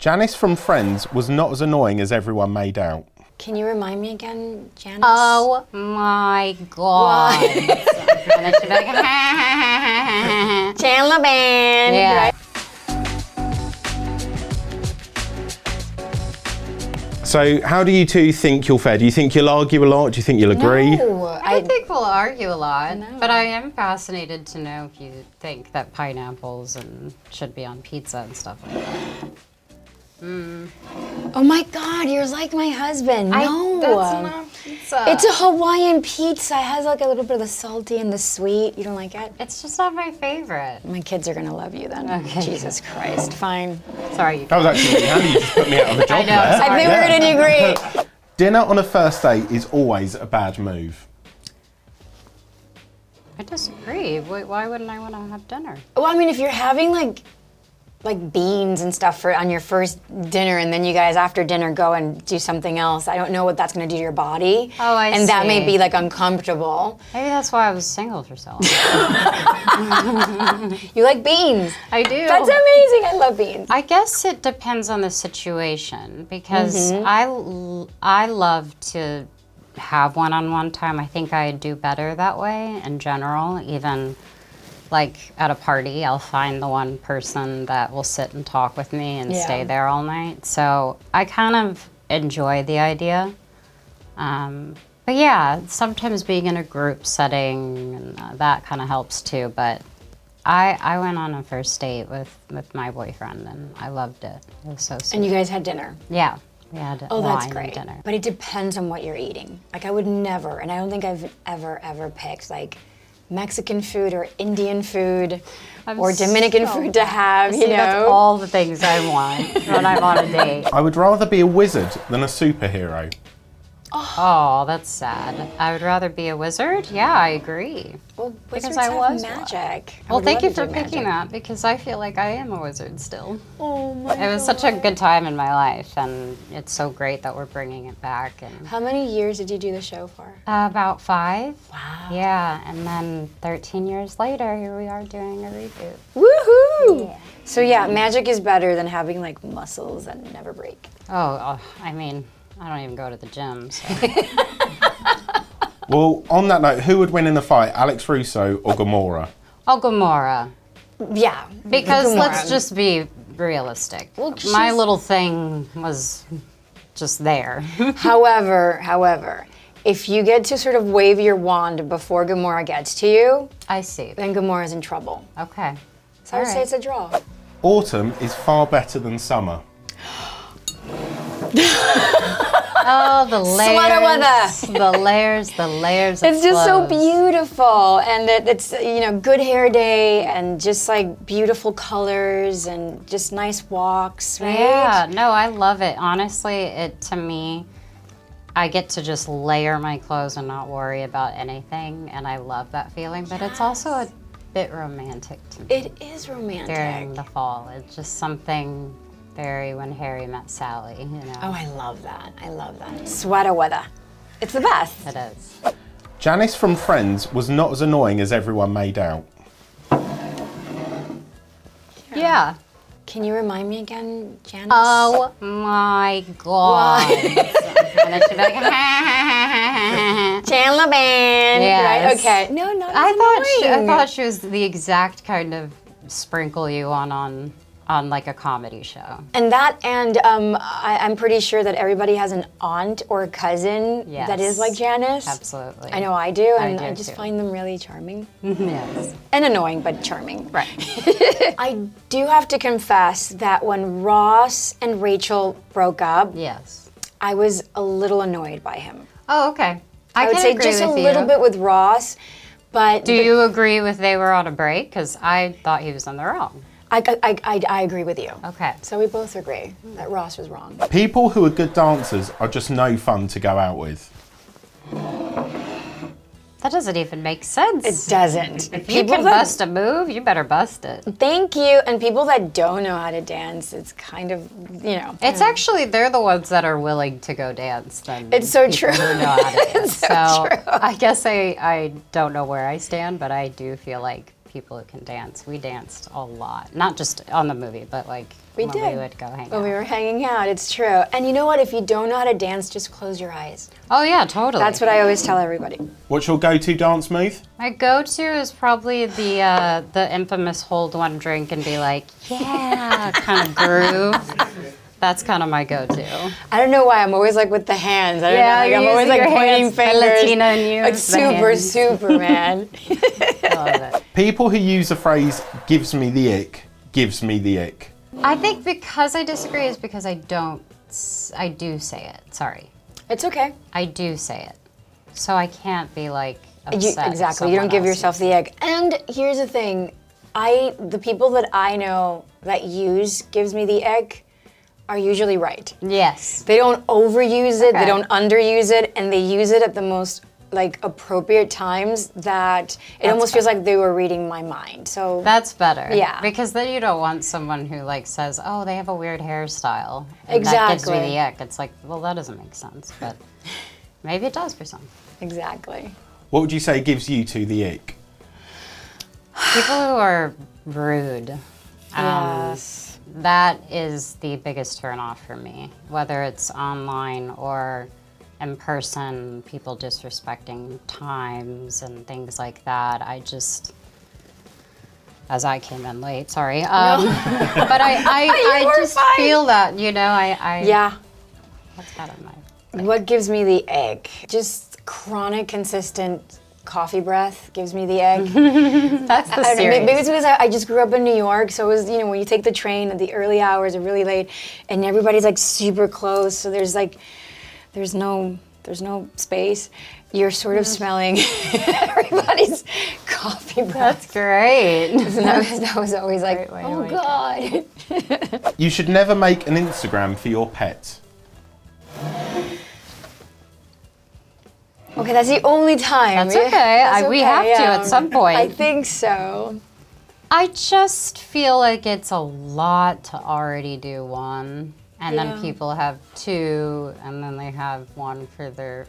Janice from Friends was not as annoying as everyone made out. Can you remind me again, Janice? Oh my God. Chandler Band. Yeah. Right? So how do you two think you'll fare? Do you think you'll argue a lot? Do you think you'll agree? No, I think we'll argue a lot, No. but I am fascinated to know if you think that pineapples should be on pizza and stuff like that. Oh my God, you're like my husband. No. That's not pizza. It's a Hawaiian pizza. It has like a little bit of the salty and the sweet. You don't like it? It's just not my favorite. My kids are gonna love you then. Okay. Jesus Christ, fine. Sorry. That was actually really handy. You just put me out of a job I know, there. sorry. I think we're gonna agree. Dinner on a first date is always a bad move. I disagree. Why wouldn't I want to have dinner? Well, I mean, if you're having like beans and stuff on your first dinner, and then you guys after dinner go and do something else, I don't know what that's going to do to your body. Oh, I And that may see. be like uncomfortable. Maybe that's why I was single for so long. You like beans. I do. That's amazing. I love beans. I guess it depends on the situation because I love to have one-on-one time. I think I do better that way in general. Even like at a party, I'll find the one person that will sit and talk with me and stay there all night. So I kind of enjoy the idea. But yeah, sometimes being in a group setting, and that kind of helps too. But I went on a first date with my boyfriend and I loved it. It was so sweet. And you guys had dinner. Yeah, we had Oh, that's wine great. and dinner. But it depends on what you're eating. Like I would never, and I don't think I've ever picked like Mexican food or Indian food or Dominican food to have, you See, know? that's all the things I want when I'm on a date. I would rather be a wizard than a superhero. Oh, that's sad. I would rather be a wizard. Yeah, I agree. Well, Because wizards I have was magic. I Well, would thank love you to for do picking magic. that because I feel like I am a wizard still. Oh my It was such a good time in my life, and it's so great that we're bringing it back. And How many years did you do the show for? about 5. Wow. Yeah, and then 13 years later, here we are doing a reboot. Woohoo! Yeah. So yeah, magic is better than having like muscles that never break. Oh, I mean, I don't even go to the gym. So. Well, on that note, who would win in the fight, Alex Russo or Gamora? Oh, Gamora. Yeah. Because Gamora. let's just be realistic. Well, my she's- little thing was just there. However, if you get to sort of wave your wand before Gamora gets to you, I see. then Gamora's in trouble. Okay. So I would All say right. it's a draw. Autumn is far better than summer. Oh, the layers. Sweater weather. The layers of It's just so clothes. beautiful, and it's good hair day, and just like beautiful colors, and just nice walks, right? Yeah, no, I love it. Honestly, to me, I get to just layer my clothes and not worry about anything, and I love that feeling. But it's also a bit romantic to me It is romantic. during the fall. It's just something very When Harry Met Sally, you know. Oh, I love that. I love that. Sweater weather. It's the best. It is. Janice from Friends was not as annoying as everyone made out. Yeah. Can you remind me again, Janice? Oh my God. Chandler Band. Yes. Right? Okay. No, not as I annoying. thought she was the exact kind of sprinkle you on like a comedy show. And I'm pretty sure that everybody has an aunt or a cousin that is Yes. like Janice. Absolutely. I know I do, and I I do just too. find them really charming. Yes. And annoying, but charming. Right. I do have to confess that when Ross and Rachel broke up, Yes. I was a little annoyed by him. Oh, okay. I would can say agree just a with little you. bit with Ross, but Do you agree with they were on a break? Because I thought he was on the wrong. I agree with you. Okay. So we both agree that Ross was wrong. People who are good dancers are just no fun to go out with. That doesn't even make sense. It doesn't. If you can bust a move, you better bust it. Thank you. And people that don't know how to dance, it's kind of, It's actually, they're the ones that are willing to go dance than It's so people true. who know how to dance. It's so true. I guess I don't know where I stand, but I do feel like people who can dance. We danced a lot. Not just on the movie, but like we when we would go hang out. When we were hanging out, it's true. And you know what? If you don't know how to dance, just close your eyes. Oh yeah, totally. That's what I always tell everybody. What's your go-to dance move? My go-to is probably the infamous hold one drink and be like, yeah, kind of groove. That's kind of my go-to. I don't know why. I'm always like with the hands. I don't know. Like, I'm always like pointing fingers. Latina and you. Like super, man. I love it. People who use the phrase "gives me the ick," gives me the ick. I think because I disagree is because I do say it. Sorry. It's okay. I do say it. So I can't be like upset. Exactly. You don't give yourself the ick. And here's the thing. The people that I know that use "gives me the ick" are usually right. Yes. They don't overuse it, they don't underuse it, and they use it at the most like appropriate times that it almost feels like they were reading my mind. So that's better. Yeah. Because then you don't want someone who like says, oh, they have a weird hairstyle. And exactly. that gives me the ick. It's like, well, that doesn't make sense, but maybe it does for some. Exactly. What would you say gives you two the ick? People who are rude. Yes. That is the biggest turnoff for me, whether it's online or in person, people disrespecting times and things like that. I just, as I came in late, sorry. But I just feel that, you know, yeah. That's kind of my. What gives me the ick? Just chronic, consistent coffee breath gives me the ick. That's the series. Maybe it's because I just grew up in New York, so it was, you know, when you take the train at the early hours or really late, and everybody's like super close, so there's no space. You're sort of smelling everybody's coffee breath. That's great. That was always like, oh God. You should never make an Instagram for your pet. Okay, that's the only time. That's okay. We have to at some point. I think so. I just feel like it's a lot to already do one. And then people have two, and then they have one for their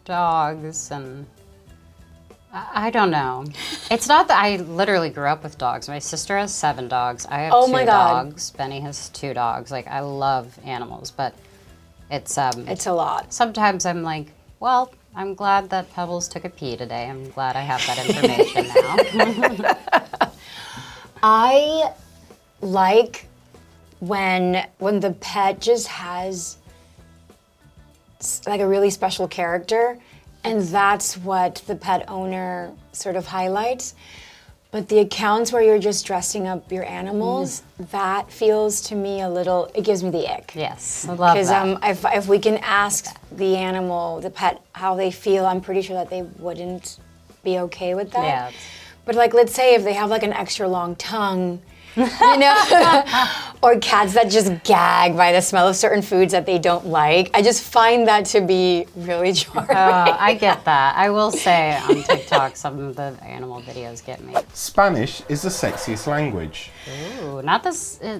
dogs, and I don't know. It's not that I literally grew up with dogs. My sister has 7 dogs. I have 2 dogs. Benny has 2 dogs. Like, I love animals, but it's a lot. Sometimes I'm like, well, I'm glad that Pebbles took a pee today. I'm glad I have that information now. I like when the pet just has like a really special character, and that's what the pet owner sort of highlights. But the accounts where you're just dressing up your animals, that feels to me a little, it gives me the ick. Yes, I love that. Because if we can ask the animal, the pet, how they feel, I'm pretty sure that they wouldn't be okay with that. Yeah. But like, let's say if they have like an extra long tongue, you know, or cats that just gag by the smell of certain foods that they don't like. I just find that to be really jarring. I get that. I will say on TikTok, some of the animal videos get me. Spanish is the sexiest language. Ooh, not this. I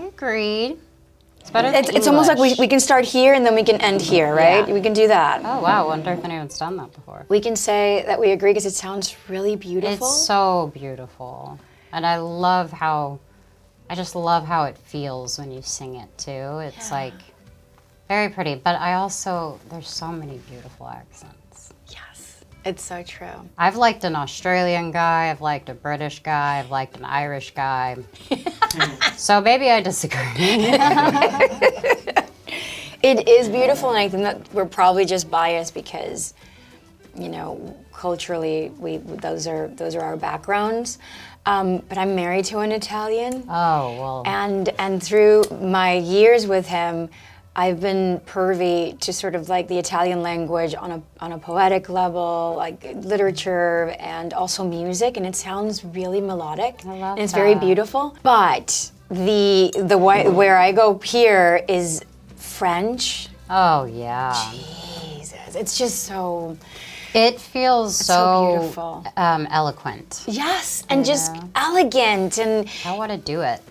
agreed. It's better than It's almost like we can start here and then we can end here, right? Yeah. We can do that. Oh, wow. Wonder if anyone's done that before. We can say that we agree because it sounds really beautiful. It's so beautiful. And I just love how it feels when you sing it too. It's like very pretty. But there's so many beautiful accents. Yes, it's so true. I've liked an Australian guy, I've liked a British guy, I've liked an Irish guy. So maybe I disagree. It is beautiful, and I think that we're probably just biased because, you know, culturally, those are our backgrounds. But I'm married to an Italian. Oh, well. And through my years with him, I've been privy to sort of like the Italian language on a poetic level, like literature and also music, and it sounds really melodic. I love and it's that. very beautiful. But the way where I go here is French. Oh, yeah. Jesus, it's just so. It feels so beautiful. Eloquent. Yes, and just elegant and. I want to do it.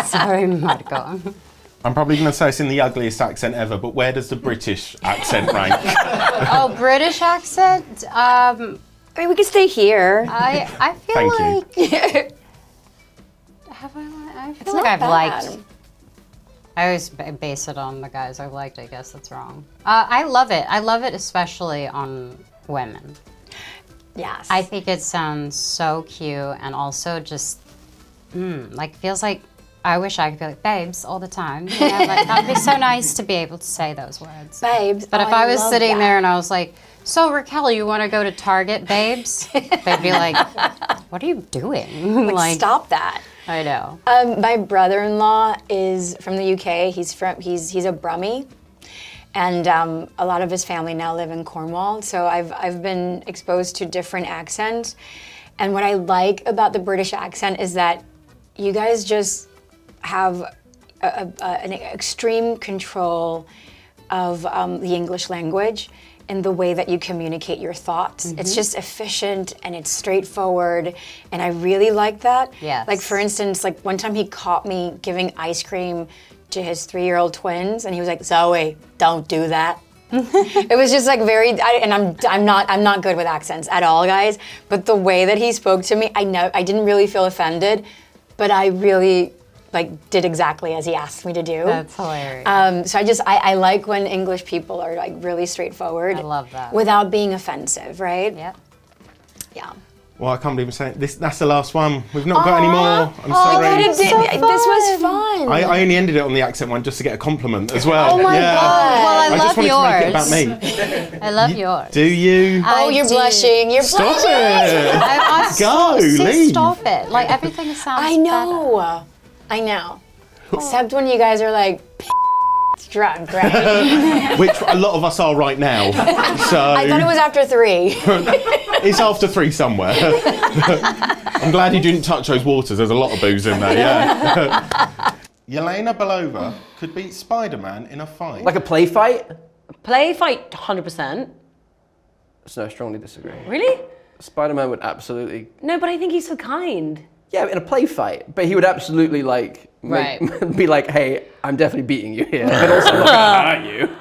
Sorry, Marco. I'm probably going to say it's in the ugliest accent ever, but where does the British accent rank? Oh, British accent? I mean, we could stay here. I feel Thank you. like I feel like I've liked. I always base it on the guys I've liked. I guess that's wrong. I love it. I love it, especially on women. Yes. I think it sounds so cute, and also just like feels like I wish I could be like babes all the time. You know, like, that'd be so nice to be able to say those words. Babes. But oh, if I was love sitting that. there and I was like, so Raquel, you want to go to Target, babes? They'd be like, what are you doing? Like, stop that. I know. My brother-in-law is from the UK. He's a Brummie, and a lot of his family now live in Cornwall. So I've been exposed to different accents, and what I like about the British accent is that you guys just have an extreme control of the English language and the way that you communicate your thoughts. It's just efficient and it's straightforward, and I really like that. Yes. Like for instance, like one time he caught me giving ice cream to his 3-year-old twins, and he was like, "Zoe, don't do that." It was just like I'm not good with accents at all, guys. But the way that he spoke to me, I didn't really feel offended, but I really did exactly as he asked me to do. That's hilarious. So I like when English people are like really straightforward. I love that. Without being offensive, right? Yep. Yeah. Well, I can't believe I'm saying this. That's the last one. We've not got any more. I'm sorry. This was fun. I only ended it on the accent one just to get a compliment as well. Oh my God. Well, I just love wanted yours. to make it about me. I love yours. Do you? Oh, you're blushing. You're Stop blushing. it. Go, Say leave. stop it. Like everything sounds I know. I know. Except when you guys are like drunk, right? Which a lot of us are right now. So I thought it was after 3. it's after 3 somewhere. I'm glad you didn't touch those waters. There's a lot of booze in there, yeah. Yelena Belova could beat Spider-Man in a fight. Like a play fight? Play fight 100%. So I strongly disagree. Really? Spider-Man would absolutely... No, but I think he's so kind. Yeah, in a play fight. But he would absolutely, like, Right. be like, hey, I'm definitely beating you here. But also, I'm not going to hurt you.